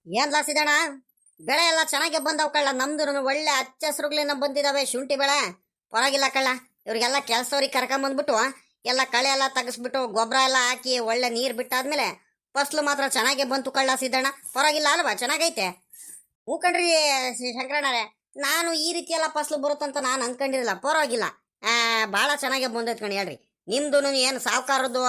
ಏನ್ ಲಾಸಿದಣ, ಬೆಳೆ ಎಲ್ಲ ಚೆನ್ನಾಗಿ ಬಂದವ್ ಕಳ್ಳ. ನಮ್ದು ಒಳ್ಳೆ ಹಚ್ಚ ಹಸ್ರುಗಳಿಂದ ಬಂದಿದಾವೆ ಶುಂಠಿ ಬೆಳೆ. ಪರವಾಗಿಲ್ಲ ಕಳ್ಳ. ಇವ್ರಿಗೆಲ್ಲ ಕೆಲ್ಸವ್ರಿಗೆ ಕರ್ಕೊಂಬಂದ್ಬಿಟ್ಟು ಎಲ್ಲ ಕಳೆ ಎಲ್ಲ ತೆಗಿಸ್ಬಿಟ್ಟು ಗೊಬ್ಬರ ಎಲ್ಲ ಹಾಕಿ ಒಳ್ಳೆ ನೀರ್ ಬಿಟ್ಟಾದ್ಮೇಲೆ ಫಸ್ಲು ಮಾತ್ರ ಚೆನ್ನಾಗಿ ಬಂತು ಕಳ್ಳ ಸಿದ್ದಣ್ಣ. ಪರವಾಗಿಲ್ಲ ಅಲ್ವಾ, ಚೆನ್ನಾಗೈತೆ. ಹೂ ಕಣ್ರಿ ಶಂಕರಣ್ಣರೇ, ನಾನು ಈ ರೀತಿ ಎಲ್ಲ ಫಸ್ಲು ಬರುತ್ತಂತ ನಾನು ಅನ್ಕೊಂಡಿರಲಿಲ್ಲ. ಪರವಾಗಿಲ್ಲ, ಭಾಳ ಚೆನ್ನಾಗಿ ಬಂದೈತೆ ಕಣ್. ಹೇಳ್ರಿ, ನಿಮ್ದು ಏನು ಸಾವುಕಾರದ್ದು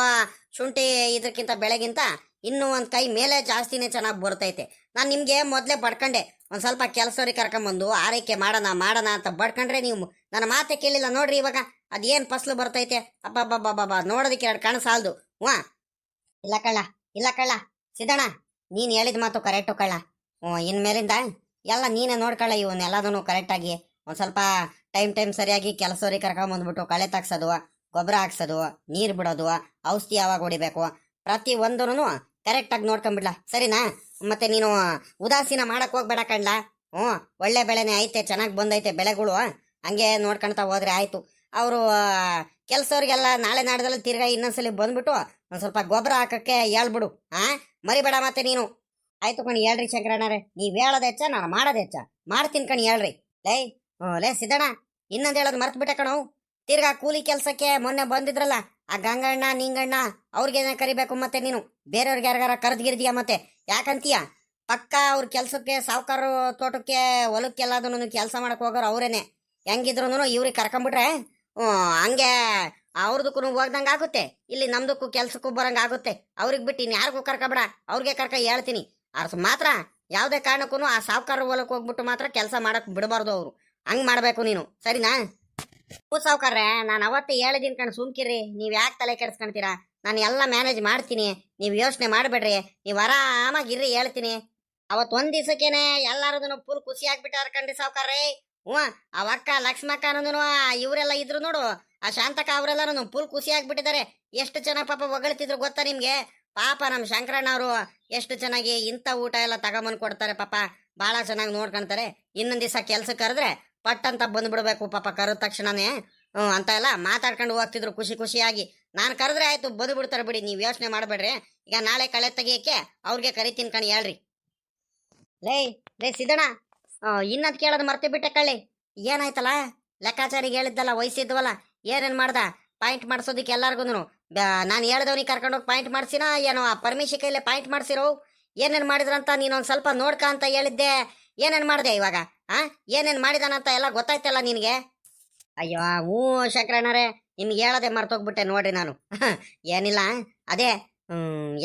ಶುಂಠಿ ಇದಕ್ಕಿಂತ ಬೆಳೆಗಿಂತ ಇನ್ನೂ ಒಂದು ಕೈ ಮೇಲೆ ಜಾಸ್ತಿನೇ ಚೆನ್ನಾಗಿ ಬರ್ತೈತೆ. ನಾನು ನಿಮಗೆ ಮೊದಲೇ ಬಡ್ಕೊಂಡೆ, ಒಂದು ಸ್ವಲ್ಪ ಕೆಲಸವ್ರಿಗೆ ಕರ್ಕೊಂಬಂದು ಆರೈಕೆ ಮಾಡೋಣ ಮಾಡೋಣ ಅಂತ ಬಡ್ಕೊಂಡ್ರೆ ನೀವು ನನ್ನ ಮಾತೆ ಕೇಳಿಲ್ಲ. ನೋಡ್ರಿ ಇವಾಗ ಅದೇನು ಫಸ್ಲು ಬರ್ತೈತೆ. ಅಬ್ಬಬ್ಬಬ್ಬಬ್ಬ, ನೋಡೋದಕ್ಕೆ ಎರಡು ಕಣ್ಣು ಸಾಲದು. ಹ್ಞೂ, ಇಲ್ಲ ಕಳ್ಳ, ಇಲ್ಲ ಕಳ್ಳ ಸಿದ್ದಣ್ಣ, ನೀನು ಹೇಳಿದ ಮಾತು ಕರೆಕ್ಟು ಕಳ್ಳ. ಇನ್ಮೇಲಿಂದ ಎಲ್ಲ ನೀನೇ ನೋಡ್ಕೊಳ್ಳ ಇವನ್ನೆಲ್ಲದೂ ಕರೆಕ್ಟಾಗಿ. ಒಂದು ಸ್ವಲ್ಪ ಟೈಮ್ ಸರಿಯಾಗಿ ಕೆಲಸವ್ರಿಗೆ ಕರ್ಕೊಂಬಂದ್ಬಿಟ್ಟು ಕಳೆ ತಗ್ಸೋದು, ಗೊಬ್ಬರ ಹಾಕ್ಸೋದು, ನೀರು ಬಿಡೋದು, ಔಷಧಿ ಯಾವಾಗ ಹೊಡಿಬೇಕು, ಪ್ರತಿ ಒಂದೂ ಕರೆಕ್ಟಾಗಿ ನೋಡ್ಕೊಂಬಿಡ್ಲ, ಸರಿನಾ? ಮತ್ತೆ ನೀನು ಉದಾಸೀನ ಮಾಡಕ್ ಹೋಗ್ಬೇಡ ಕಣ್ಲ. ಒಳ್ಳೆ ಬೆಳೆನೇ ಐತೆ, ಚೆನ್ನಾಗಿ ಬಂದೈತೆ ಬೆಳೆಗಳು. ಹಂಗೆ ನೋಡ್ಕೊಳ್ತಾ ಹೋದ್ರೆ ಆಯ್ತು. ಅವರು ಕೆಲಸವ್ರಿಗೆಲ್ಲ ನಾಳೆ ನಾಡ್ದಲ್ಲಿ ತಿರ್ಗಾ ಇನ್ನೊಂದ್ಸಲಿ ಬಂದ್ಬಿಟ್ಟು ಒಂದು ಸ್ವಲ್ಪ ಗೊಬ್ಬರ ಹಾಕಕ್ಕೆ ಹೇಳ್ಬಿಡು. ಮರಿಬೇಡ ಮತ್ತೆ ನೀನು. ಆಯ್ತು ಕಣಿ, ಹೇಳ್ರಿ ಶಂಕರಣ್ಣರೇ, ನೀವ್ ಹೇಳೋದ್ ಹೆಚ್ಚ, ನಾನು ಮಾಡೋದ್ ಹೆಚ್ಚ. ಮಾಡ್ತೀನಿ ಕಣಿ, ಹೇಳ್ರಿ. ಲೇ ಸಿದ್ದಣ್ಣ, ಇನ್ನೊಂದು ಹೇಳೋದು ಮರ್ತು ಬಿಟ್ಟೆ ಕಣವು. ತಿರ್ಗಾ ಕೂಲಿ ಕೆಲ್ಸಕ್ಕೆ ಮೊನ್ನೆ ಬಂದಿದ್ರಲ್ಲ ಆ ಗಂಗಣ್ಣ ನಿಂಗಣ್ಣ, ಅವ್ರಿಗೇನ ಕರಿಬೇಕು ಮತ್ತೆ ನೀನು. ಬೇರೆಯವ್ರಿಗೆ ಯಾರಿಗಾರ ಕರೆದ್ಗಿರ್ದೀಯ ಮತ್ತೆ, ಯಾಕಂತೀಯ? ಪಕ್ಕ ಅವ್ರ ಕೆಲ್ಸಕ್ಕೆ ಸಾವುಕಾರ ತೋಟಕ್ಕೆ ಹೊಲಕ್ಕೆಲ್ಲದನ್ನು ಕೆಲಸ ಮಾಡಕ್ ಹೋಗೋರು ಅವ್ರೇನೆ. ಹೆಂಗಿದ್ರು ಇವ್ರಿಗೆ ಕರ್ಕೊಂಬಿಟ್ರೆ ಹಂಗೆ ಅವ್ರದಕ್ಕೂ ಹೋಗ್ದಂಗೆ ಆಗುತ್ತೆ, ಇಲ್ಲಿ ನಮ್ದಕ್ಕೂ ಕೆಲ್ಸಕ್ಕೂ ಬರಂಗೆ ಆಗುತ್ತೆ. ಅವ್ರಿಗೆ ಬಿಟ್ಟು ಇನ್ ಯಾರಿಗೂ ಕರ್ಕೊಬೇಡ, ಅವ್ರಿಗೆ ಹೇಳ್ತೀನಿ. ಅರ್ಥ ಮಾತ್ರ ಯಾವುದೇ ಕಾರಣಕ್ಕೂ ಆ ಸಾವುಕಾರ ಹೊಲಕ್ಕೆ ಹೋಗ್ಬಿಟ್ಟು ಮಾತ್ರ ಕೆಲಸ ಮಾಡಕ್ ಬಿಡಬಾರ್ದು. ಅವರು ಹಂಗ್ ಮಾಡ್ಬೇಕು ನೀನು, ಸರಿನಾ? ಸಾವುಕಾರ್ರೆ, ನಾನು ಅವತ್ತೇ ಹೇಳಿದೀನಿ ಕಣ್, ಸುಮ್ಕಿರಿ. ನೀವ್ ಯಾಕೆ ತಲೆ ಕೆಡಿಸ್ಕೊಂತೀರಾ? ನಾನು ಎಲ್ಲ ಮ್ಯಾನೇಜ್ ಮಾಡ್ತೀನಿ, ನೀವು ಯೋಚನೆ ಮಾಡಬೇಡ್ರಿ. ನೀವು ಆರಾಮಾಗಿರ್ರಿ, ಹೇಳ್ತೀನಿ. ಅವತ್ತು ಒಂದ್ ದಿವಸಕ್ಕೇನೆ ಎಲ್ಲಾರದನ್ನು ಫುಲ್ ಖುಷಿ ಆಗ್ಬಿಟ್ಟಾರ ಕಣ್ರಿ ಸಾವುಕಾರ್ರೆ. ಅವಕ್ಕ ಲಕ್ಷ್ಮಕ್ಕ ಅನ್ನೋದನು ಇವರೆಲ್ಲ ಇದ್ರು ನೋಡು, ಆ ಶಾಂತಕ್ಕ ಅವರೆಲ್ಲರೂ ಫುಲ್ ಖುಷಿ ಆಗ್ಬಿಟ್ಟಿದ್ದಾರೆ. ಎಷ್ಟು ಚೆನ್ನಾಗಿ ಪಾಪ ಹೊಗಳ್ತಿದ್ರು ಗೊತ್ತಾ ನಿಮ್ಗೆ? ಪಾಪ ನಮ್ಮ ಶಂಕರಣ್ಣ ಅವರು ಎಷ್ಟು ಚೆನ್ನಾಗಿ ಇಂಥ ಊಟ ಎಲ್ಲ ತಗೊಂಬಂದ್ ಕೊಡ್ತಾರೆ. ಪಾಪ ಬಹಳ ಚೆನ್ನಾಗಿ ನೋಡ್ಕೊಂತಾರೆ. ಇನ್ನೊಂದ್ ದಿವಸ ಕೆಲ್ಸಕ್ಕೆ ಕರೆದ್ರೆ ಪಟ್ ಅಂತ ಬಂದ್ಬಿಡ್ಬೇಕು ಪಾಪ, ಕರೆದ ತಕ್ಷಣನೇ ಅಂತ ಎಲ್ಲ ಮಾತಾಡ್ಕೊಂಡು ಹೋಗ್ತಿದ್ರು ಖುಷಿ ಖುಷಿಯಾಗಿ. ನಾನು ಕರೆದ್ರೆ ಆಯ್ತು ಬಂದ್ಬಿಡ್ತಾರೆ ಬಿಡಿ, ನೀವು ಯೋಚನೆ ಮಾಡಬೇಡ್ರಿ. ಈಗ ನಾಳೆ ಕಳೆ ತೆಗಿಯಕ್ಕೆ ಅವ್ರಿಗೆ ಕರಿತೀನಿ ಕಣಿ, ಹೇಳ್ರಿ. ಲೇ ಸಿದ್ದಣ್ಣ, ಇನ್ನದ್ ಕೇಳೋದು ಮರ್ತೆ ಬಿಟ್ಟೆ ಕಳ್ಳಿ. ಏನಾಯ್ತಲ್ಲ, ಲೆಕ್ಕಾಚಾರಿಗೆ ಹೇಳಿದ್ದಲ್ಲ ವಯಸ್ಸಿದ್ವಲ್ಲ, ಏನೇನ್ ಮಾಡ್ದ ಪಾಯಿಂಟ್ ಮಾಡಿಸೋದಕ್ಕೆ ಎಲ್ಲಾರ್ಗು? ನಾನು ಹೇಳ್ದವ್ನಿಗೆ ಕರ್ಕೊಂಡೋಗಿ ಪಾಯಿಂಟ್ ಮಾಡ್ಸಿನ ಏನೋ ಆ ಪರಮೇಶಿ ಕೈಲೇ ಪಾಯಿಂಟ್ ಮಾಡ್ಸಿರೋ? ಏನೇನ್ ಮಾಡಿದ್ರಂತ ನೀನೊಂದ್ ಸ್ವಲ್ಪ ನೋಡ್ಕ ಅಂತ ಹೇಳಿದ್ದೆ. ಏನೇನ್ ಮಾಡ್ದೆ ಇವಾಗ? ಏನೇನ್ ಮಾಡಿದಾನಂತ ಎಲ್ಲ ಗೊತ್ತಾಯ್ತಲ್ಲ ನಿನಗೆ? ಅಯ್ಯೋ ಹ್ಞೂ ಶಂಕರಣ್ಣರೇ, ನಿಮ್ಗೆ ಹೇಳದೆ ಮರ್ತೋಗ್ಬಿಟ್ಟೆ ನೋಡ್ರಿ ನಾನು. ಏನಿಲ್ಲ, ಅದೇ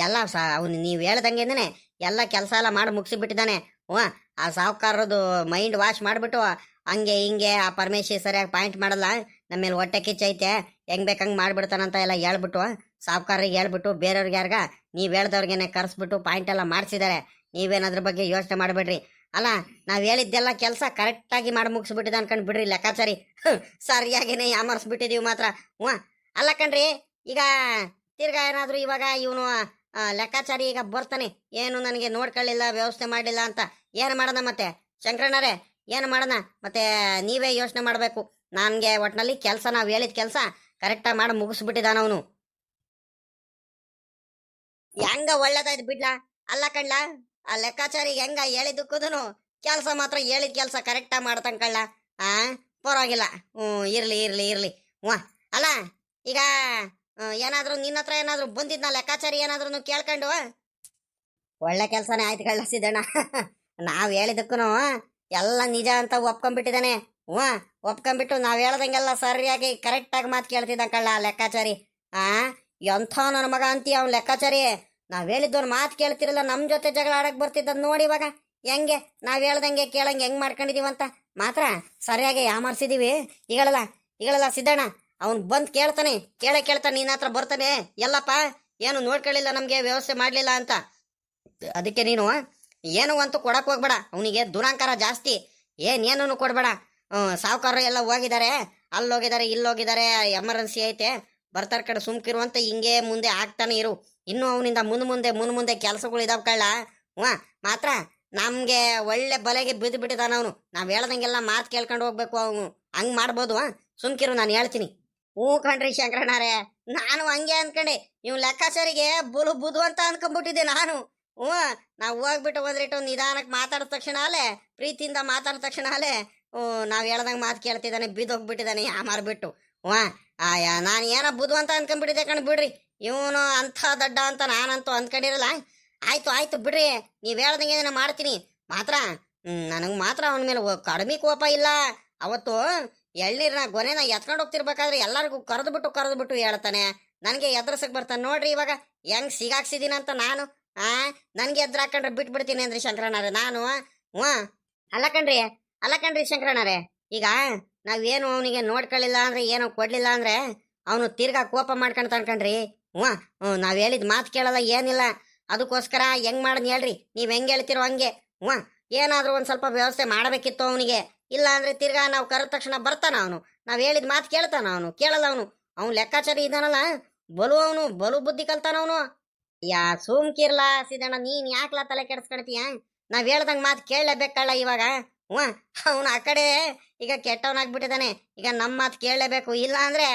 ಎಲ್ಲ ಅವ್ನು ನೀವು ಹೇಳ್ದಂಗೆನೆ ಎಲ್ಲ ಕೆಲಸ ಎಲ್ಲ ಮಾಡಿ ಮುಗಿಸಿಬಿಟ್ಟಿದ್ದಾನೆ. ಆ ಸಾವುಕಾರದು ಮೈಂಡ್ ವಾಶ್ ಮಾಡಿಬಿಟ್ಟು ಹಂಗೆ ಹಿಂಗೆ ಆ ಪರಮೇಶಿ ಸರಿಯಾಗಿ ಪಾಯಿಂಟ್ ಮಾಡಲ್ಲ, ನಮ್ಮ ಮೇಲೆ ಹೊಟ್ಟೆ ಕಿಚ್ಚೈತೆ, ಹೆಂಗ್ ಬೇಕಂಗೆ ಮಾಡ್ಬಿಡ್ತಾನಂತ ಎಲ್ಲ ಹೇಳ್ಬಿಟ್ಟು ಸಾವುಕಾರಿಗೆ ಹೇಳ್ಬಿಟ್ಟು ಬೇರೆಯವ್ರಿಗೆ ಯಾರ್ಗ ನೀವು ಹೇಳ್ದವ್ರಿಗೇನೆ ಕರೆಸ್ಬಿಟ್ಟು ಪಾಯಿಂಟ್ ಎಲ್ಲ ಮಾಡಿಸಿದ್ದಾರೆ. ನೀವೇನದ್ರ ಬಗ್ಗೆ ಯೋಚನೆ ಮಾಡಬೇಡ್ರಿ. ಅಲ್ಲ, ನಾವ್ ಹೇಳಿದ್ದೆಲ್ಲ ಕೆಲಸ ಕರೆಕ್ಟಾಗಿ ಮಾಡಿ ಮುಗಿಸ್ಬಿಟ್ಟಿದ ಅನ್ಕೊಂಡ್ ಬಿಡ್ರಿ ಲೆಕ್ಕಾಚಾರಿ. ಸರಿಯಾಗಿನೇ ಯಾಮರ್ಸ್ಬಿಟ್ಟಿದೀವಿ ಮಾತ್ರ. ಅಲ್ಲ ಕಣ್ರಿ, ಈಗ ತಿರ್ಗಾ ಏನಾದ್ರು ಇವಾಗ ಇವನು ಲೆಕ್ಕಾಚಾರಿ ಈಗ ಬರ್ತಾನೆ, ಏನು ನನಗೆ ನೋಡ್ಕೊಳ್ಳಿಲ್ಲ, ವ್ಯವಸ್ಥೆ ಮಾಡಲಿಲ್ಲ ಅಂತ. ಏನು ಮಾಡೋಣ ಮತ್ತೆ ಶಂಕರಣ್ಣರೇ, ಏನು ಮಾಡೋಣ ಮತ್ತೆ? ನೀವೇ ಯೋಚನೆ ಮಾಡಬೇಕು. ನನಗೆ ಒಟ್ಟಿನಲ್ಲಿ ಕೆಲಸ, ನಾವು ಹೇಳಿದ ಕೆಲಸ ಕರೆಕ್ಟಾಗಿ ಮಾಡಿ ಮುಗಿಸ್ಬಿಟ್ಟಿದ್ದಾನ ಅವನು. ಹೆಂಗ ಒಳ್ಳೇದಾಯ್ತು ಬಿಡ್ಲಾ? ಅಲ್ಲ ಕಳ್ಳ, ಆ ಲೆಕ್ಕಾಚಾರಿಗೆ ಹೆಂಗ ಹೇಳಿದ್ದಕ್ಕೂನು ಕೆಲಸ ಮಾತ್ರ ಹೇಳಿದ ಕೆಲಸ ಕರೆಕ್ಟಾಗಿ ಮಾಡ್ತಾನ ಕಳ್ಳ. ಪರವಾಗಿಲ್ಲ. ಇರ್ಲಿ ಇರ್ಲಿ ಇರ್ಲಿ. ಅಲ್ಲ, ಈಗ ಏನಾದ್ರು ನಿನ್ನ ಹತ್ರ ಏನಾದ್ರು ಬಂದಿದ್ನ ಲೆಕ್ಕಾಚಾರಿ ಏನಾದ್ರು ಕೇಳ್ಕೊಂಡು? ಒಳ್ಳೆ ಕೆಲಸನೇ ಆಯ್ತು ಕಳ್ಳ ಸಿದ್ದಣ್ಣ. ನಾವ್ ಹೇಳಿದಕ್ಕೂ ಎಲ್ಲ ನಿಜ ಅಂತ ಒಪ್ಕೊಂಡ್ಬಿಟ್ಟಿದ್ದಾನೆ. ಒಪ್ಕೊಂಡ್ಬಿಟ್ಟು ನಾವ್ ಹೇಳ್ದಂಗೆಲ್ಲ ಸರಿಯಾಗಿ ಕರೆಕ್ಟಾಗಿ ಮಾತು ಕೇಳ್ತಿದ್ದ ಕಳ್ಳ ಲೆಕ್ಕಾಚಾರಿ. ಎಂಥ ನನ್ನ ಮಗ ಅಂತೀಯ ಅವ್ನು ಲೆಕ್ಕಾಚಾರಿ. ನಾವ್ ಹೇಳಿದ್ದವ್ರು ಮಾತು ಕೇಳ್ತಿರಲ್ಲ, ನಮ್ ಜೊತೆ ಜಗಳ ಆಡಕ್ ಬರ್ತಿದ್ದ ನೋಡಿ. ಇವಾಗ ಹೆಂಗೆ ನಾವ್ ಹೇಳ್ದಂಗೆ ಕೇಳಂಗೆ ಹೆಂಗ್ ಮಾಡ್ಕೊಂಡಿದೀವಂತ ಮಾತ್ರ ಸರಿಯಾಗಿ ಯಾಮಾರ್ಸಿದೀವಿ. ಈಗಳಲ್ಲ ಸಿದ್ದಣ್ಣ, ಅವ್ನು ಬಂದ್ ಕೇಳ್ತಾನೆ, ಕೇಳ್ತಾನೆ, ನಿನ್ನ ಹತ್ರ ಬರ್ತಾನೆ. ಎಲ್ಲಪ್ಪ ಏನು ನೋಡ್ಕೊಳ್ಳಿಲ್ಲ, ನಮ್ಗೆ ವ್ಯವಸ್ಥೆ ಮಾಡ್ಲಿಲ್ಲ ಅಂತ. ಅದಕ್ಕೆ ನೀನು ಏನು ಅಂತೂ ಕೊಡಕ್ ಹೋಗ್ಬೇಡ. ಅವನಿಗೆ ದುರಾಂಕಾರ ಜಾಸ್ತಿ. ಏನೇನು ಕೊಡ್ಬೇಡ. ಸಾವುಕಾರ ಎಲ್ಲ ಹೋಗಿದ್ದಾರೆ, ಅಲ್ಲೋಗಿದ್ದಾರೆ, ಇಲ್ಲೋಗಿದ್ದಾರೆ, ಎಮರ್ಜೆನ್ಸಿ ಐತೆ, ಬರ್ತಾರ ಕಡೆ ಸುಮ್ಕಿರುವಂತ ಹಿಂಗೆ ಮುಂದೆ ಆಗ್ತಾನೆ ಇರು. ಇನ್ನು ಅವನಿಂದ ಮುಂದೆ ಕೆಲಸಗಳು ಇದಾವ್ ಕಳ್ಳ. ಮಾತ್ರ ನಮ್ಗೆ ಒಳ್ಳೆ ಬಲೆಗೆ ಬಿದ್ದು ಬಿಟ್ಟಿದಾನ ಅವನು. ನಾವ್ ಹೇಳ್ದಂಗೆಲ್ಲ ಮಾತು ಕೇಳ್ಕೊಂಡು ಹೋಗ್ಬೇಕು. ಅವನು ಹಂಗ್ ಮಾಡ್ಬೋದು. ಸುಮ್ಕಿರು, ನಾನು ಹೇಳ್ತೀನಿ. ಕಣ್ರಿ ಶಂಕರಣ್ಣರೇ, ನಾನು ಹಂಗೆ ಅನ್ಕೊಂಡೆ. ಇವ್ ಲೆಕ್ಕಾಚಾರಿಗೆ ಬುದು ಅಂತ ಅನ್ಕೊಂಡ್ಬಿಟ್ಟಿದ್ದೆ ನಾನು. ಹ್ಞೂ ನಾವು ಹೋಗ್ಬಿಟ್ಟು ಹೋದ್ರಿಟ್ಟು ನಿಧಾನಕ್ಕೆ ಮಾತಾಡಿದ ತಕ್ಷಣ ಅಲ್ಲೇ ಪ್ರೀತಿಯಿಂದ ಮಾತಾಡಿದ ತಕ್ಷಣ ಅಲ್ಲೇ ನಾವು ಹೇಳ್ದಂಗೆ ಮಾತು ಕೇಳ್ತಿದ್ದಾನೆ ಬಿದ್ದೋಗ್ಬಿಟ್ಟಿದ್ದಾನೆ ಯಾಮಾರ್ಬಿಟ್ಟು ಹ್ಞೂ ಆಯಾ ನಾನು ಏನೋ ಬುದು ಅಂತ ಅನ್ಕೊಂಡ್ಬಿಟ್ಟಿದ್ದೆ ಕಣ್ ಬಿಡ್ರಿ ಇವನು ಅಂಥ ದಡ್ಡ ಅಂತ ನಾನಂತೂ ಅಂದ್ಕೊಂಡಿರಲ್ಲ. ಆಯ್ತು ಆಯ್ತು ಬಿಡ್ರಿ, ನೀವು ಹೇಳ್ದಂಗೆ ನಾನು ಮಾಡ್ತೀನಿ ಮಾತ್ರ. ನನಗೆ ಮಾತ್ರ ಅವನ ಮೇಲೆ ಕಡಿಮೆ ಕೋಪ ಇಲ್ಲ. ಅವತ್ತು ಎಳ್ನೀರ್ನ ಗೊನೆನ ಎತ್ಕೊಂಡು ಹೋಗ್ತಿರ್ಬೇಕಾದ್ರೆ ಎಲ್ಲರಿಗೂ ಕರೆದ್ಬಿಟ್ಟು ಹೇಳ್ತಾನೆ. ನನಗೆ ಎದುರಿಸಕ್ ಬರ್ತಾನೆ ನೋಡ್ರಿ ಇವಾಗ ಹೆಂಗ್ ಸಿಗಾಕ್ಸಿದೀನಂತ ನಾನು. ನನ್ಗೆ ಎದ್ರ ಹಾಕೊಂಡ್ರೆ ಬಿಟ್ಬಿಡ್ತೀನಿ ಅಂದ್ರಿ ಶಂಕರಣ್ಣರೇ ನಾನು. ಹ್ಞೂ ಅಲ್ಲ ಕಣ್ರಿ ಶಂಕರಣ್ಣರೇ, ಈಗ ನಾವೇನು ಅವನಿಗೆ ನೋಡ್ಕೊಳ್ಳಿಲ್ಲ ಅಂದ್ರೆ ಏನೋ ಕೊಡ್ಲಿಲ್ಲ ಅಂದ್ರೆ ಅವನು ತಿರ್ಗಾ ಕೋಪ ಮಾಡ್ಕೊಂತಾನ ಕಣ್ರಿ. ನಾವ್ ಹೇಳಿದ್ ಮಾತು ಕೇಳಲ್ಲ ಏನಿಲ್ಲ. ಅದಕ್ಕೋಸ್ಕರ ಹೆಂಗ್ ಮಾಡದ್ ಹೇಳ್ರಿ, ನೀವ್ ಹೆಂಗ್ ಹೇಳ್ತಿರೋ ಹಂಗೆ. ಏನಾದ್ರೂ ಒಂದ್ ಸ್ವಲ್ಪ ವ್ಯವಸ್ಥೆ ಮಾಡಬೇಕಿತ್ತು ಅವನಿಗೆ. ಇಲ್ಲ ಅಂದ್ರೆ ತಿರ್ಗಾ ನಾವು ಕರೆದ ತಕ್ಷಣ ಬರ್ತಾನ ಅವನು. ನಾವ್ ಹೇಳಿದ್ ಮಾತು ಕೇಳ್ತಾನ ಅವನು, ಕೇಳಲ್ಲ ಅವನು ಲೆಕ್ಕಾಚಾರಿ ಇದ್ದಾನಲ್ಲ, ಬಲು ಬುದ್ಧಿ ಕಲ್ತಾನ ಅವನು. ಯಾ ಸುಮ್ಕಿರ್ಲ ಸಿದಣ್ಣ, ನೀನ್ ಯಾಕ್ಲಾ ತಲೆ ಕೆಡ್ಸ್ಕೊಳ್ತೀಯ? ನಾವ್ ಹೇಳ್ದಂಗ್ ಮಾತು ಕೇಳಲೇಬೇಕಲ್ಲ ಇವಾಗ. ಅವನು ಆ ಕಡೆ ಈಗ ಕೆಟ್ಟವನಾಗ್ಬಿಟ್ಟಿದ್ದಾನೆ. ಈಗ ನಮ್ಮ ಮಾತು ಕೇಳಲೇಬೇಕು. ಇಲ್ಲ ಅಂದ್ರೆ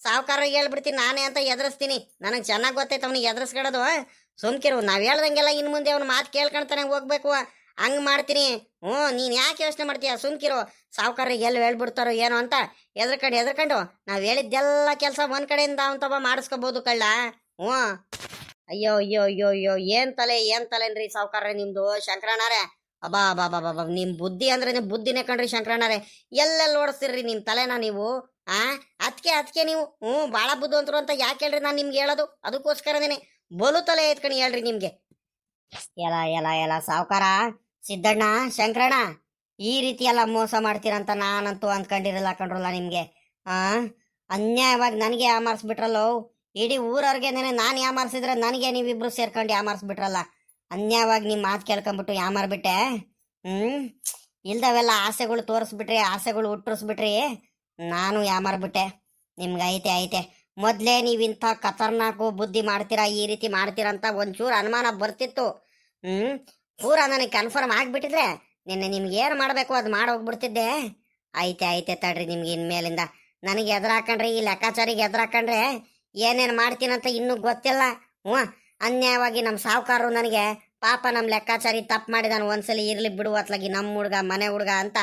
ಸಾವುಕಾರಿಗೆ ಹೇಳ್ಬಿಡ್ತೀನಿ ನಾನೇ ಅಂತ ಎದುರಿಸ್ತೀನಿ. ನನಗೆ ಚೆನ್ನಾಗಿ ಗೊತ್ತೈತೆ ಅವನಿಗೆ ಎದುರಿಸ್ಕೊಡೋದು. ಸುಮ್ಕಿರು, ನಾವ್ ಹೇಳ್ದಂಗೆಲ್ಲ ಇನ್ ಮುಂದೆ ಅವನು ಮಾತು ಕೇಳ್ಕೊಂತಾನೆ ಹೋಗ್ಬೇಕು, ಹಂಗ್ ಮಾಡ್ತೀನಿ. ನೀನ್ ಯಾಕೆ ಯೋಚನೆ ಮಾಡ್ತೀಯ? ಸುಮ್ಕಿರು, ಸಾವುಕಾರಿಗೆ ಎಲ್ಲಿ ಹೇಳ್ಬಿಡ್ತಾರೋ ಏನೋ ಅಂತ ಎದ್ರಕೊಂಡು ನಾವ್ ಹೇಳಿದ್ದೆಲ್ಲ ಕೆಲಸ ಒಂದ್ ಕಡೆಯಿಂದ ಅವನ್ ತಬ ಮಾಡಿಸ್ಕೋಬಹುದು ಕಳ್ಳ. ಅಯ್ಯೋ ಅಯ್ಯೋ ಅಯ್ಯೋ ಅಯ್ಯೋ, ಏನ್ ತಲೆನ್ರಿ ಸಾವುಕಾರ್ರೆ ನಿಮ್ದು ಶಂಕರಣ್ಣರೇ. ಅಬಾ ನಿಮ್ ಬುದ್ಧಿ ಅಂದ್ರೆ ನಿಮ್ ಬುದ್ಧಿನೇ ಕಣ್ರಿ ಶಂಕರಣ್ಣರೇ. ಎಲ್ಲೆಲ್ಲಿ ಓಡಿಸ್ತಿರ್ರಿ ನಿಮ್ ತಲೆನ ನೀವು. ಅದಕ್ಕೆ ನೀವು ಬಾಳ ಬುದ್ಧಿವಂತರು ಅಂತ ಯಾಕೆ ಹೇಳ್ರಿ ನಾನು ನಿಮ್ಗೆ ಹೇಳೋದು? ಅದಕ್ಕೋಸ್ಕರನೇ ಬಲು ತಲೆ ಎತ್ಕಣಿ ಹೇಳ್ರಿ ನಿಮ್ಗೆ. ಎಲ್ಲ ಸಾವುಕಾರ, ಸಿದ್ದಣ್ಣ, ಶಂಕರಣ್ಣ, ಈ ರೀತಿ ಎಲ್ಲ ಮೋಸ ಮಾಡ್ತೀರಂತ ನಾನಂತೂ ಅಂದ್ಕೊಂಡಿರಲ್ಲ ಕಣ್ರಲ್ಲ ನಿಮ್ಗೆ. ಅನ್ಯಾಯವಾಗಿ ನನಗೆ ಯಾಮಾರಿಸ್ಬಿಟ್ರಲ್ಲೋ. ಇಡೀ ಊರವ್ರಿಗೆನೆ ನಾನು ಯಾಮಾರಿಸಿದ್ರೆ ನನಗೆ ನೀವಿಬ್ರು ಸೇರ್ಕೊಂಡು ಯಾಮಾರಿಸ್ಬಿಟ್ರಲ್ಲ. ಅನ್ಯಾಯವಾಗಿ ನಿಮ್ಮ ಮಾತು ಕೇಳ್ಕೊಂಬಿಟ್ಟು ಯಾಮಾರ್ಬಿಟ್ಟೆ. ಇಲ್ದವೆಲ್ಲ ಆಸೆಗಳು ತೋರಿಸ್ಬಿಟ್ರಿ, ಆಸೆಗಳು ಹುಟ್ಟಿಸ್ಬಿಟ್ರಿ, ನಾನು ಯಾಮಾರ್ಬಿಟ್ಟೆ. ನಿಮ್ಗೆ ಐತೆ ಮೊದಲೇ ನೀವಿಂಥ ಖತರ್ನಾಕು ಬುದ್ಧಿ ಮಾಡ್ತೀರಾ, ಈ ರೀತಿ ಮಾಡ್ತೀರಂತ ಒಂಚೂರು ಅನುಮಾನ ಬರ್ತಿತ್ತು. ಪೂರ ನನಗೆ ಕನ್ಫರ್ಮ್ ಆಗಿಬಿಟ್ಟಿದ್ರೆ ನಿನ್ನೆ ನಿಮ್ಗೆ ಏನು ಮಾಡಬೇಕು ಅದು ಮಾಡಿ ಹೋಗ್ಬಿಡ್ತಿದ್ದೆ. ಐತೆ ತಡ್ರಿ, ನಿಮ್ಗೆ ಇನ್ಮೇಲಿಂದ ನನಗೆ ಎದುರಾಕೊಂಡ್ರೆ, ಈ ಲೆಕ್ಕಾಚಾರಿಗೆ ಎದುರಾಕೊಂಡ್ರೆ ಏನೇನು ಮಾಡ್ತೀನಂತ ಇನ್ನೂ ಗೊತ್ತಿಲ್ಲ. ಅನ್ಯಾಯವಾಗಿ ನಮ್ಮ ಸಾವುಕಾರರು ನನಗೆ ಪಾಪ ನಮ್ಮ ಲೆಕ್ಕಾಚಾರಿ ತಪ್ಪು ಮಾಡಿದಾನು, ಒಂದ್ಸಲಿ ಇರ್ಲಿ ಬಿಡು ಅತ್ಲಾಗಿ ನಮ್ಮ ಹುಡುಗ ಮನೆ ಹುಡುಗ ಅಂತ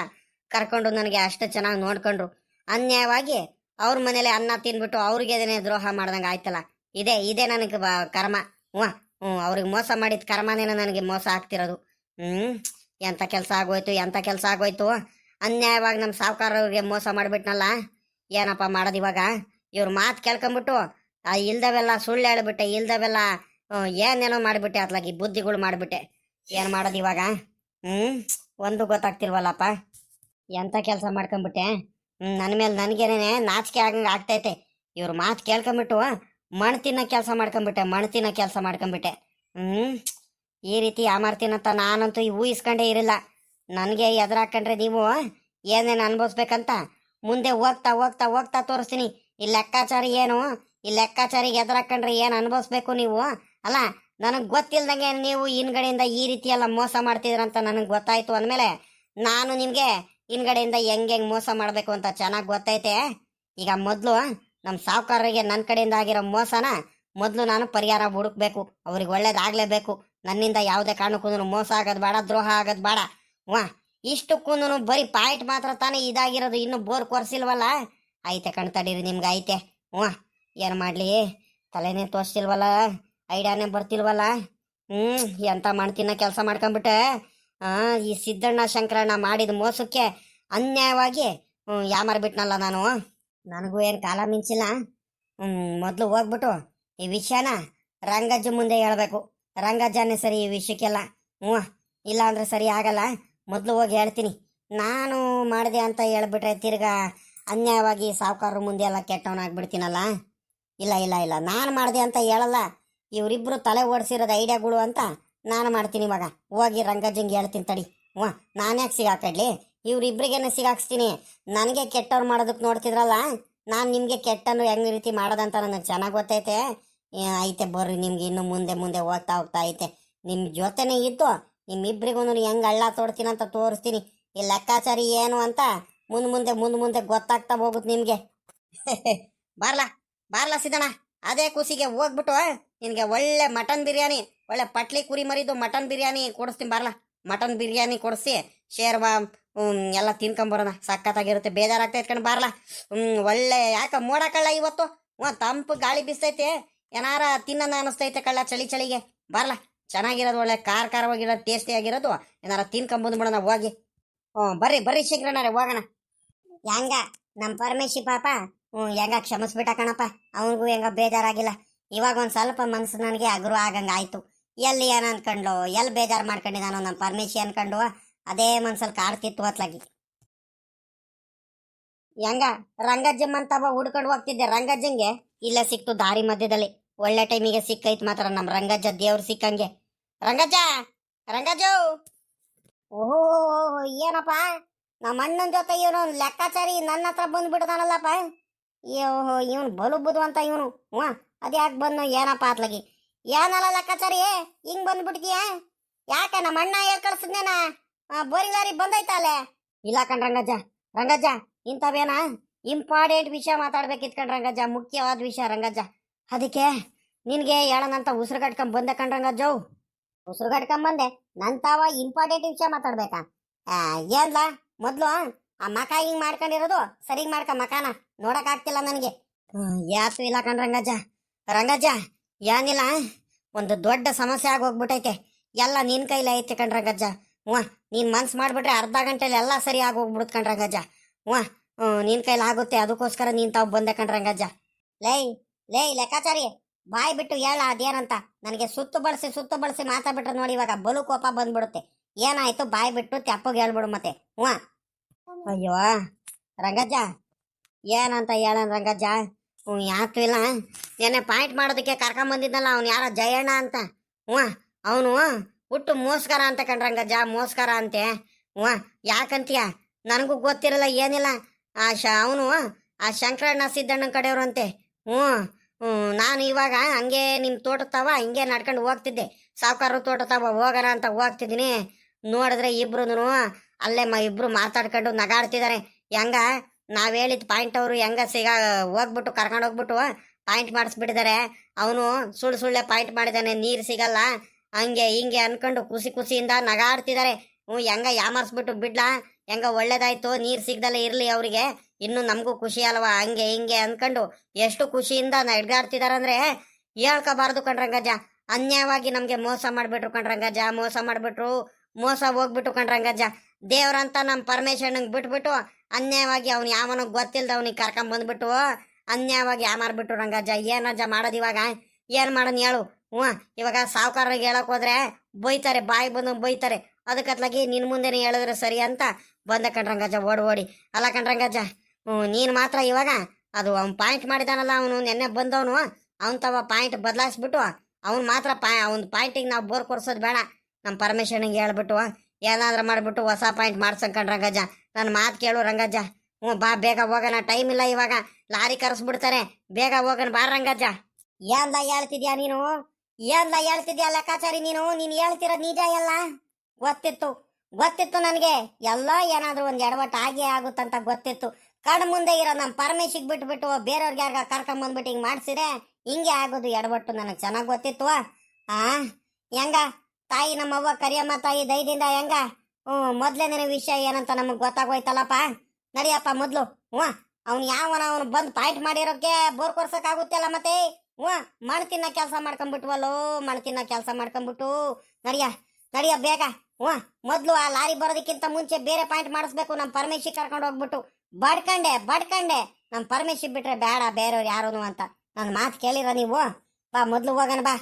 ಕರ್ಕೊಂಡು ನನಗೆ ಅಷ್ಟು ಚೆನ್ನಾಗಿ ನೋಡ್ಕೊಂಡ್ರು. ಅನ್ಯಾಯವಾಗಿ ಅವ್ರ ಮನೇಲಿ ಅನ್ನ ತಿನ್ಬಿಟ್ಟು ಅವ್ರಿಗೆ ದ್ರೋಹ ಮಾಡ್ದಂಗೆ ಆಯ್ತಲ್ಲ. ಇದೇ ನನಗೆ ಕರ್ಮ. ಅವ್ರಿಗೆ ಮೋಸ ಮಾಡಿದ ಕರ್ಮನೇನ ನನಗೆ ಮೋಸ ಆಗ್ತಿರೋದು. ಎಂಥ ಕೆಲಸ ಆಗೋಯ್ತು. ಅನ್ಯಾಯವಾಗಿ ನಮ್ಮ ಸಾವುಕಾರವ್ರಿಗೆ ಮೋಸ ಮಾಡಿಬಿಟ್ನಲ್ಲ. ಏನಪ್ಪ ಮಾಡೋದು ಇವಾಗ? ಇವ್ರ ಮಾತು ಕೇಳ್ಕೊಂಬಿಟ್ಟು ಇಲ್ದವೆಲ್ಲ ಸುಳ್ಳು ಹೇಳ್ಬಿಟ್ಟೆ, ಇಲ್ದವೆಲ್ಲ ಏನೇನೋ ಮಾಡಿಬಿಟ್ಟೆ, ಅತ್ಲಾಗಿ ಬುದ್ಧಿಗಳು ಮಾಡಿಬಿಟ್ಟೆ. ಏನು ಮಾಡೋದು ಇವಾಗ? ಒಂದು ಗೊತ್ತಾಗ್ತಿಲ್ವಲ್ಲಪ್ಪ. ಎಂಥ ಕೆಲಸ ಮಾಡ್ಕೊಂಬಿಟ್ಟೆ. ನನ್ನ ಮೇಲೆ ನನಗೇನೇ ನಾಚಿಕೆ ಆಗಂಗೆ ಆಗ್ತೈತೆ. ಇವ್ರ ಮಾತು ಕೇಳ್ಕೊಂಬಿಟ್ಟು ಮಣ್ತಿನ ಕೆಲಸ ಮಾಡ್ಕೊಂಬಿಟ್ಟೆ. ಈ ರೀತಿ ಯಾಮಾರ್ತೀನಂತ ನಾನಂತೂ ಊಹಿಸ್ಕೊಂಡೇ ಇರಲಿಲ್ಲ. ನನಗೆ ಎದುರಾಕೊಂಡ್ರೆ ನೀವು ಏನೇನು ಅನ್ಭವಿಸ್ಬೇಕಂತ ಮುಂದೆ ಹೋಗ್ತಾ ತೋರಿಸ್ತೀನಿ. ಈ ಲೆಕ್ಕಾಚಾರಿ ಏನು, ಈ ಲೆಕ್ಕಾಚಾರಿಗೆ ಎದುರಾಕೊಂಡ್ರೆ ಏನು ಅನ್ಭವಿಸ್ಬೇಕು ನೀವು. ಅಲ್ಲ, ನನಗೆ ಗೊತ್ತಿಲ್ದಂಗೆ ನೀವು ಹಿಂದ್ಗಡೆಯಿಂದ ಈ ರೀತಿ ಎಲ್ಲ ಮೋಸ ಮಾಡ್ತಿದ್ರಂತ ನನಗೆ ಗೊತ್ತಾಯ್ತು ಅಂದಮೇಲೆ ನಾನು ನಿಮಗೆ ಹಿಂದ್ಗಡೆಯಿಂದ ಹೆಂಗೆ ಮೋಸ ಮಾಡಬೇಕು ಅಂತ ಚೆನ್ನಾಗಿ ಗೊತ್ತೈತೆ. ಈಗ ಮೊದಲು ನಮ್ಮ ಸಾವುಕಾರರಿಗೆ ನನ್ನ ಕಡೆಯಿಂದ ಆಗಿರೋ ಮೋಸನ ಮೊದಲು ನಾನು ಪರಿಹಾರ ಹುಡುಕ್ಬೇಕು. ಅವ್ರಿಗೆ ಒಳ್ಳೇದಾಗಲೇಬೇಕು. ನನ್ನಿಂದ ಯಾವುದೇ ಕಾರಣಕ್ಕೂ ಮೋಸ ಆಗೋದು ಬೇಡ, ದ್ರೋಹ ಆಗೋದು ಬೇಡ. ಇಷ್ಟಕ್ಕೂ ಬರೀ ಪಾಯಿಂಟ್ ಮಾತ್ರ ತಾನೇ ಇದಾಗಿರೋದು, ಇನ್ನು ಬೋರ್ ಕೊರ್ಸಿಲ್ವಲ್ಲ. ಐತೆ ಕಣ್ತಡೀರಿ, ನಿಮ್ಗೆ ಐತೆ. ಏನು ಮಾಡಲಿ, ತಲೆನೇ ತೋರಿಸ್ತಿಲ್ವಲ್ಲ, ಐಡಿಯಾನೇ ಬರ್ತಿಲ್ವಲ್ಲ. ಎಂತ ಮಾಡ್ತೀನ ಕೆಲಸ ಮಾಡ್ಕೊಂಬಿಟ್ಟೆ. ಈ ಸಿದ್ದಣ್ಣ ಶಂಕರಣ್ಣ ಮಾಡಿದ ಮೋಸಕ್ಕೆ ಅನ್ಯಾಯವಾಗಿ ಯಾಮಾರ್ಬಿಟ್ನಲ್ಲ ನಾನು. ನನಗೂ ಏನು ಕಾಲ ಮಿಂಚಿಲ್ಲ. ಮೊದಲು ಹೋಗ್ಬಿಟ್ಟು ಈ ವಿಷಯನ ರಂಗಜ್ಜ ಮುಂದೆ ಹೇಳ್ಬೇಕು. ರಂಗಜ್ಜನೇ ಸರಿ ಈ ವಿಷಯಕ್ಕೆಲ್ಲ. ಇಲ್ಲ ಅಂದ್ರೆ ಸರಿ ಆಗಲ್ಲ. ಮೊದಲು ಹೋಗಿ ಹೇಳ್ತೀನಿ. ನಾನು ಮಾಡಿದೆ ಅಂತ ಹೇಳ್ಬಿಟ್ರೆ ತಿರ್ಗಾ ಅನ್ಯಾಯವಾಗಿ ಸಾವುಕಾರರ ಮುಂದೆ ಎಲ್ಲ ಕೆಟ್ಟವನಾಗ್ಬಿಡ್ತೀನಲ್ಲ. ಇಲ್ಲ, ನಾನು ಮಾಡಿದೆ ಅಂತ ಹೇಳಲ್ಲ. ಇವರಿಬ್ರು ತಲೆ ಓಡಿಸಿರೋದು ಐಡಿಯಾಗಳು ಅಂತ ನಾನು ಮಾಡ್ತೀನಿ. ಇವಾಗ ಹೋಗಿ ರಂಗಜ್ಜಂಗೆ ಹೇಳ್ತೀನಿ ತಡಿ. ನಾನ್ಯಾಕೆ ಸಿಗಾಕಡ್ಲಿ? ಇವ್ರಿಬ್ರಿಗೇನೆ ಸಿಗಾಕ್ಸ್ತೀನಿ. ನನಗೆ ಕೆಟ್ಟವ್ರು ಮಾಡೋದಕ್ಕೆ ನೋಡ್ತಿದ್ರಲ್ಲ, ನಾನು ನಿಮಗೆ ಕೆಟ್ಟನ್ನು ಹೆಂಗ್ ರೀತಿ ಮಾಡೋದಂತ ನನಗೆ ಚೆನ್ನಾಗಿ ಗೊತ್ತೈತೆ. ಐತೆ ಬರ್ರಿ, ನಿಮ್ಗೆ ಇನ್ನು ಮುಂದೆ ಹೋಗ್ತಾ ಐತೆ. ನಿಮ್ಮ ಜೊತೆನೇ ಇದ್ದು ನಿಮ್ಮಿಬ್ರಿಗೂ ಹೆಂಗೆ ಹಳ್ಳ ತೋಡ್ತೀನಂತ ತೋರಿಸ್ತೀನಿ. ಈ ಲೆಕ್ಕಾಚಾರಿ ಏನು ಅಂತ ಮುಂದೆ ಗೊತ್ತಾಗ್ತಾ ಹೋಗುತ್ತೆ ನಿಮಗೆ. ಬಾರ್ಲಾ ಸಿದ್ದಣ್ಣ, ಅದೇ ಖುಷಿಗೆ ಹೋಗ್ಬಿಟ್ಟು ನಿನಗೆ ಒಳ್ಳೆ ಮಟನ್ ಬಿರಿಯಾನಿ ಒಳ್ಳೆ ಪಟ್ಲಿ ಕುರಿ ಮರಿದು ಮಟನ್ ಬಿರಿಯಾನಿ ಕೊಡಿಸ್ತೀನಿ ಬರಲ್ಲ. ಮಟನ್ ಬಿರಿಯಾನಿ ಕೊಡಿಸಿ ಶೇರ್ವಾ ಎಲ್ಲ ತಿನ್ಕೊಂಬರೋಣ. ಸಖತ್ತಾಗಿರುತ್ತೆ. ಬೇಜಾರಾಗ್ತೈತೆ ಕಣ್ ಬರಲ್ಲ. ಒಳ್ಳೆ ಯಾಕ ಮೋಡ ಕಳ್ಳ ಇವತ್ತು. ತಂಪು ಗಾಳಿ ಬಿಸ್ತೈತೆ. ಏನಾರ ತಿನ್ನೋಣ ಅನಿಸ್ತೈತೆ ಕಳ್ಳ ಚಳಿಗೆ. ಬರಲ್ಲ. ಚೆನ್ನಾಗಿರೋದು ಒಳ್ಳೆ ಖಾರವಾಗಿರೋದು ಟೇಸ್ಟಿ ಆಗಿರೋದು ಏನಾರ ತಿನ್ಕೊಂಬಂದ್ಬಿಡೋಣ ಹೋಗಿ. ಬರ್ರಿ ಶೀಘ್ರನಾರೆ ಹೋಗೋಣ. ಹೆಂಗ ನಮ್ಮ ಪರಮೇಶಿ ಪಾಪ ಹೆಂಗ ಕ್ಷಮಿಸ್ಬಿಟ್ಟ ಕಣಪ್ಪ. ಅವನಿಗೂ ಹೆಂಗ ಬೇಜಾರಾಗಿಲ್ಲ. ಇವಾಗ ಒಂದ್ ಸ್ವಲ್ಪ ಮನ್ಸು ನನಗೆ ಅಗ್ರು ಆಗಂಗ ಆಯ್ತು. ಎಲ್ಲಿ ಏನ ಅನ್ಕೊಂಡ್ಲು, ಎಲ್ಲಿ ಬೇಜಾರು ಮಾಡ್ಕೊಂಡಿದ್ದಾನೋ ನಮ್ಮ ಪರಮೇಶಿ ಅನ್ಕೊಂಡು ಅದೇ ಮನ್ಸಲ್ಲಿ ಕಾಡ್ತಿತ್ತು ಅತ್ಲಾಗಿ. ಹೆಂಗ ರಂಗಜ್ಜಮ್ಮ ಅಂತವ ಹುಡ್ಕೊಂಡು ಹೋಗ್ತಿದ್ದೆ. ರಂಗಜ್ಜಂಗೆ ಇಲ್ಲೇ ಸಿಕ್ತು ದಾರಿ ಮಧ್ಯದಲ್ಲಿ. ಒಳ್ಳೆ ಟೈಮಿಗೆ ಸಿಕ್ಕೈತ್ ಮಾತ್ರ ನಮ್ಮ ರಂಗಜ್ಜ ದೇವ್ರು ಸಿಕ್ಕಂಗೆ. ರಂಗಜ್ಜು ಓಹೋ, ಏನಪ್ಪ ನಮ್ಮ ಅಣ್ಣನ ಜೊತೆ ಇವನು ಲೆಕ್ಕಾಚಾರಿ ನನ್ನ ಹತ್ರ ಬಂದ್ಬಿಡ್ತಾನಲ್ಲಪ್ಪ. ಇವನು ಬಲು ಬುದು ಅಂತ ಇವನು. ಅದ್ಯಾಕೆ ಬಂದು ಏನಪ್ಪ ಅತ್ಲಾಗಿ. ಏನಲ್ಲ ಲೆಕ್ಕಾಚಾರಿ ಹಿಂಗ್ ಬಂದ್ಬಿಡ್ತೀಯ? ಯಾಕೆ ನಮ್ಮ ಅಣ್ಣ ಹೇಳ್ ಕಳ್ಸಿದ್ನೇನ ಬೋರಿಂಗ್ ಲಾರಿ ಬಂದೈತಲ್ಲೇ? ಇಲ್ಲ ಕಣ್ ರಂಗಜ್ಜ ಇಂಥವೇನ ಇಂಪಾರ್ಟೆಂಟ್ ವಿಷಯ ಮಾತಾಡ್ಬೇಕಿತ್ ಕಣ್ ರಂಗಜ್ಜ. ಮುಖ್ಯವಾದ ವಿಷಯ ರಂಗಜ್ಜ. ಅದಕ್ಕೆ ನಿನ್ಗೆ ಹೇಳೋಣಂತ ಉಸಿರು ಕಟ್ಕೊಂಡ್ ಬಂದೆ ಕಣ್ ರಂಗಜ್ಜ. ಉಸಿರು ಕಟ್ಕೊಂಬಂದೆ ನಂತಾವ ಇಂಪಾರ್ಟೆಂಟ್ ವಿಷಯ ಮಾತಾಡ್ಬೇಕಾ? ಏನ್ಲ ಮೊದ್ಲು ಆ ಮಕ ಹಿಂಗ್ ಮಾಡ್ಕೊಂಡಿರೋದು ಸರಿ ಮಾಡ್ಕ. ಮಕಾನ ನೋಡಕ್ ಆಗ್ತಿಲ್ಲ ನನಗೆ. ಯಾಸು ಇಲ್ಲ ಕಣ್ ರಂಗಜ್ಜ ಏನಿಲ್ಲ, ಒಂದು ದೊಡ್ಡ ಸಮಸ್ಯೆ ಆಗೋಗ್ಬಿಟ್ಟೈತೆ. ಎಲ್ಲ ನಿನ್ ಕೈಲಿ ಐತೆ ಕಣ್ ರಂಗಜ್ಜ. ನೀನ್ ಮನ್ಸ್ ಮಾಡ್ಬಿಟ್ರೆ ಅರ್ಧ ಗಂಟೆಲಿ ಎಲ್ಲ ಸರಿ ಆಗೋಗ್ಬಿಡುತ್ತೆ ಕಣ್ ರಂಗಜ್ಜ. ನಿನ್ ಕೈಲಿ ಆಗುತ್ತೆ. ಅದಕ್ಕೋಸ್ಕರ ನೀನ್ ತಾವ್ ಬಂದೆ ಕಣ್ ರಂಗಜ್ಜ. ಲೇ ಲೆಕ್ಕಾಚಾರಿ, ಬಾಯ್ ಬಿಟ್ಟು ಹೇಳ ಅದೇನಂತ. ನನಗೆ ಸುತ್ತು ಬಳಸಿ ಮಾತಾಡ್ಬಿಟ್ರೆ ನೋಡಿ ಇವಾಗ ಬಲು ಕೋಪ ಬಂದ್ಬಿಡುತ್ತೆ. ಏನಾಯ್ತು ಬಾಯ್ ಬಿಟ್ಟು ತೆಪ್ಪಗೆ ಹೇಳ್ಬಿಡು ಮತ್ತೆ. ಅಯ್ಯೋ ರಂಗಜ್ಜ ಏನಂತ ಹೇಳಣ ರಂಗಜ್ಜ. ಯಾಕು ಇಲ್ಲ, ನೆನ್ನೆ ಪಾಯಿಂಟ್ ಮಾಡೋದಕ್ಕೆ ಕರ್ಕೊಂಬಂದಿದ್ನಲ್ಲ ಅವ್ನು ಯಾರ ಜಯಣ್ಣ ಅಂತ. ಅವನು ಹುಟ್ಟು ಮೋಸ್ಕರ ಅಂತ ಕಣ್ ರಂಗಜ್ಜ. ಮೋಸ್ಕರ ಅಂತೆ. ಯಾಕಂತೀಯ? ನನಗೂ ಗೊತ್ತಿರಲ್ಲ ಏನಿಲ್ಲ. ಅವನು ಆ ಶಂಕರಣ್ಣ ಸಿದ್ದಣ್ಣನ ಕಡೆಯವ್ರಂತೆ. ನಾನು ಇವಾಗ ಹಂಗೆ ನಿಮ್ಮ ತೋಟದವ ಹಿಂಗೆ ನಡ್ಕೊಂಡು ಹೋಗ್ತಿದ್ದೆ. ಸಾವುಕಾರ ತೋಟದವ ಹೋಗೋಣ ಅಂತ ಹೋಗ್ತಿದ್ದೀನಿ. ನೋಡಿದ್ರೆ ಇಬ್ರು ಅಲ್ಲೇ ಇಬ್ರು ಮಾತಾಡ್ಕೊಂಡು ನಗಾಡ್ತಿದ್ದಾರೆ. ಹೆಂಗ ನಾವ್ ಹೇಳಿದ ಪಾಯಿಂಟ್ ಅವರು ಹೆಂಗ ಹೋಗ್ಬಿಟ್ಟು ಕರ್ಕೊಂಡು ಹೋಗ್ಬಿಟ್ಟು ಪಾಯಿಂಟ್ ಮಾಡಿಸ್ಬಿಟ್ಟಿದ್ದಾರೆ. ಅವನು ಸುಳ್ಳೆ ಪಾಯಿಂಟ್ ಮಾಡಿದಾನೆ. ನೀರು ಸಿಗಲ್ಲ ಹಂಗೆ ಹಿಂಗೆ ಅನ್ಕೊಂಡು ಖುಷಿಯಿಂದ ನಗಾಡ್ತಿದ್ದಾರೆ. ಹೆಂಗ ಯಾಮರ್ಸ್ಬಿಟ್ಟು ಬಿಡ್ಲಾ, ಹೆಂಗ ಒಳ್ಳೇದಾಯ್ತು ನೀರು ಸಿಗ್ದಲ್ಲೇ ಇರ್ಲಿ ಅವ್ರಿಗೆ, ಇನ್ನು ನಮಗೂ ಖುಷಿ ಅಲ್ವಾ ಹಂಗೆ ಹಿಂಗೆ ಅನ್ಕೊಂಡು ಎಷ್ಟು ಖುಷಿಯಿಂದ ನಡ್ಗಾಡ್ತಿದಾರಂದ್ರೆ ಹೇಳ್ಕೋಬಾರ್ದು ಕಣ್ರಂಗಜ್ಜ. ಅನ್ಯಾಯವಾಗಿ ನಮ್ಗೆ ಮೋಸ ಮಾಡ್ಬಿಟ್ರು ಕಣ್ರಂಗಜ್ಜ. ಮೋಸ ಹೋಗ್ಬಿಟ್ಟು ಕಣ್ರಂಗಜ್ಜ. ದೇವ್ರಂತ ನಮ್ಮ ಪರಮೇಶ್ವರನಿಗೆ ಬಿಟ್ಬಿಟ್ಟು ಅನ್ಯಾಯವಾಗಿ ಅವ್ನು ಯಾವನೋ ಗೊತ್ತಿಲ್ದವ್ನಿಗೆ ಕರ್ಕೊಂಡ್ ಬಂದ್ಬಿಟ್ಟು ಅನ್ಯಾಯವಾಗಿ ಯಾಮಾರ್ಬಿಟ್ರು ರಂಗಜ್ಜ. ಏನಜ್ಜ ಮಾಡೋದು ಇವಾಗ? ಏನ್ ಮಾಡೋಣ ಹೇಳು? ಇವಾಗ ಸಾವುಕಾರರಿಗೆ ಹೇಳಕ್ ಹೋದ್ರೆ ಬೈತಾರೆ, ಬಾಯಿ ಬಂದು ಬೈತಾರೆ. ಅದಕ್ಕತ್ಲಾಗಿ ನಿನ್ ಮುಂದೆನೆ ಹೇಳಿದ್ರೆ ಸರಿ ಅಂತ ಬಂದ ಕಣ್ರಂಗಜ್ಜ ಓಡಿ. ಅಲ್ಲ ಕಣ್ರಂಗಜ್ಜ, ನೀನ್ ಮಾತ್ರ ಇವಾಗ ಅದು ಅವ್ನು ಪಾಯಿಂಟ್ ಮಾಡಿದಾನಲ್ಲ, ಅವನು ನೆನ್ನೆ ಬಂದವನು ಅವನ್ ತವ ಪಾಯಿಂಟ್ ಬದಲಾಯಿಸ್ಬಿಟ್ಟು ಅವ್ನು ಮಾತ್ರ ಅವ್ನ ಪಾಯಿಂಟಿಗೆ ನಾವು ಬೋರ್ ಕೊರ್ಸೋದು ಬೇಡ. ನಮ್ಮ ಪರಮೇಶ್ವರನಿಗೆ ಹೇಳ್ಬಿಟ್ಟು ಏನಾದ್ರೂ ಮಾಡ್ಬಿಟ್ಟು ಹೊಸ ಪಾಯಿಂಟ್ ಮಾಡ್ಸಂಕಂಡ್ ರಂಗಜ್ಜ. ನನ್ನ ಮಾತು ಕೇಳು ರಂಗಜ್ಜ. ಬಾ ಬೇಗ ಹೋಗೋಣ, ಟೈಮ್ ಇಲ್ಲ ಇವಾಗ. ಲಾರಿ ಕರೆಸ್ಬಿಡ್ತಾರೆ, ಬೇಗ ಹೋಗೋಣ ಬಾ ರಂಗಜ್ಜ. ಏನ್ಲ ಹೇಳ್ತಿದ್ಯಾ ನೀನು? ಲೆಕ್ಕಾಚಾರಿ ನೀನು ಹೇಳ್ತಿರೋದು ನಿಜ ಎಲ್ಲ ಗೊತ್ತಿತ್ತು ನನಗೆ. ಎಲ್ಲ ಏನಾದ್ರೂ ಒಂದ್ ಎಡವಟ್ಟು ಆಗೇ ಆಗುತ್ತಂತ ಗೊತ್ತಿತ್ತು. ಕಣ್ ಮುಂದೆ ಇರೋ ನಮ್ಮ ಪರಮೇಶಿಗೆ ಬಿಟ್ಬಿಟ್ಟು ಬೇರೆಯವ್ರಿಗೆ ಯಾರಿಗ ಕರ್ಕೊಂಬಂದ್ಬಿಟ್ಟು ಹಿಂಗೆ ಮಾಡ್ಸಿದ್ರೆ ಹಿಂಗೆ ಆಗೋದು ಎಡವಟ್ಟು. ನನಗೆ ಚೆನ್ನಾಗಿ ಗೊತ್ತಿತ್ತು. ಹೆಂಗ ತಾಯಿ ನಮ್ಮವ್ವ ಕರಿಯಮ್ಮ ತಾಯಿ ದಯದಿಂದ ಹೆಂಗ ಮೊದ್ಲೇನೇ ವಿಷಯ ಏನಂತ ನಮಗ್ ಗೊತ್ತಾಗೋಯ್ತಲ್ಲಪ್ಪ. ನಡಿಯಪ್ಪ ಮೊದ್ಲು. ಅವ್ನು ಅವನು ಬಂದ್ ಪಾಯಿಂಟ್ ಮಾಡಿರೋಕೆ ಬೋರ್ ಕೊರ್ಸಕ್ ಆಗುತ್ತಲ್ಲ ಮತ್ತೆ. ಮಣ್ ತಿನ್ನ ಕೆಲಸ ಮಾಡ್ಕೊಂಡ್ಬಿಟ್ಟು ನಡಿಯ ಬೇಗ. ಮೊದ್ಲು ಆ ಲಾರಿ ಬರೋದಕ್ಕಿಂತ ಮುಂಚೆ ಬೇರೆ ಪಾಯಿಂಟ್ ಮಾಡಿಸ್ಬೇಕು. ನಮ್ಮ ಪರಮೇಶಿ ಕರ್ಕೊಂಡು ಹೋಗ್ಬಿಟ್ಟು ಬಡ್ಕಂಡೆ ನಮ್ಮ ಪರಮೇಶಿ ಬಿಟ್ರೆ ಬೇಡ ಬೇರೆಯವ್ರು ಯಾರು ಅಂತ ನನ್ನ ಮಾತು ಕೇಳಿರ ನೀವು? ಬಾ ಮೊದ್ಲು ಹೋಗೋಣ ಬಾ.